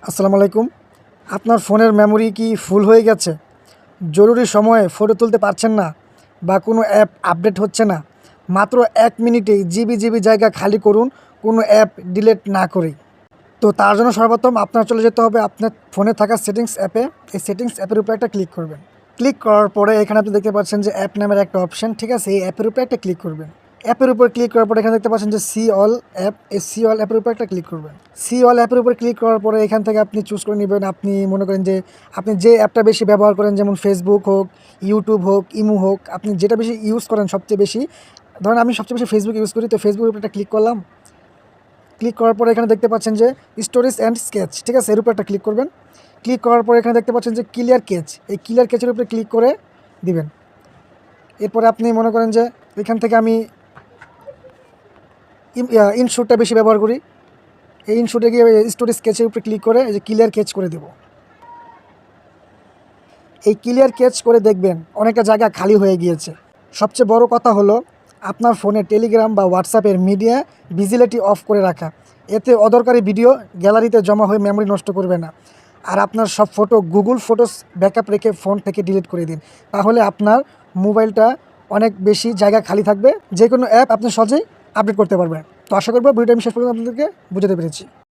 আসসালামু আলাইকুম। আপনার ফোনের মেমোরি কি ফুল হয়ে গেছে? জরুরি সময়ে ফটো তুলতে পারছেন না বা কোনো অ্যাপ আপডেট হচ্ছে না? মাত্র ১ মিনিটেই জিবি জায়গা খালি করুন কোনো অ্যাপ ডিলিট না করেই। তো তার জন্য সর্বপ্রথম আপনার চলে যেতে হবে আপনার ফোনে থাকা সেটিংস অ্যাপে। এই সেটিংস অ্যাপের উপরে একটা ক্লিক করবেন। ক্লিক করার পরে এখানে আপনি দেখতে পাচ্ছেন যে অ্যাপ নামের একটা অপশান, ঠিক আছে? এই অ্যাপের উপরে একটা ক্লিক করবেন। অ্যাপের উপর ক্লিক করার পরে এখানে দেখতে পাচ্ছেন যে সি অল অ্যাপ, এই সি অল অ্যাপের উপর একটা ক্লিক করবেন। সি অল অ্যাপের উপর ক্লিক করার পরে এখান থেকে আপনি চুজ করে নেবেন, আপনি মনে করেন যে আপনি যে অ্যাপটা বেশি ব্যবহার করেন, যেমন ফেসবুক হোক, ইউটিউব হোক, ইমো হোক, আপনি যেটা বেশি ইউজ করেন সবচেয়ে বেশি। ধরেন আমি সবচেয়ে বেশি ফেসবুক ইউজ করি, তো ফেসবুকের উপর একটা ক্লিক করলাম। ক্লিক করার পরে এখানে দেখতে পাচ্ছেন যে স্টোরেজ অ্যান্ড স্কেচ, ঠিক আছে? এর উপর একটা ক্লিক করবেন। ক্লিক করার পরে এখানে দেখতে পাচ্ছেন যে ক্লিয়ার কেচ, এই ক্লিয়ার কেচের উপরে ক্লিক করে দিবেন। এরপরে আপনি মনে করেন যে এখান থেকে আমি ইনশুটটা বেশি ব্যবহার করি, এই ইনশুটে গিয়ে স্টোরেজ স্কেচের উপরে ক্লিক করে এই যে ক্লিয়ার কেচ করে দেব। এই ক্লিয়ার কেচ করে দেখবেন অনেকটা জায়গা খালি হয়ে গিয়েছে। সবচেয়ে বড় কথা হলো আপনার ফোনে টেলিগ্রাম বা হোয়াটসঅ্যাপের মিডিয়া ভিজিবিলিটি অফ করে রাখা। এতে অদরকারি ভিডিও গ্যালারিতে জমা হয়ে মেমোরি নষ্ট করবে না। আর আপনার সব ফটো গুগল ফটোস ব্যাকআপ রেখে ফোন থেকে ডিলিট করে দিন। তাহলে আপনার মোবাইলটা অনেক বেশি জায়গা খালি থাকবে, যে কোনো অ্যাপ আপনি সহজেই আপডেট করতে পারবেন। তো আশা করব ভিডিওটা আমি শেষ পর্যন্ত আপনাদেরকে বুঝাতে পেরেছি।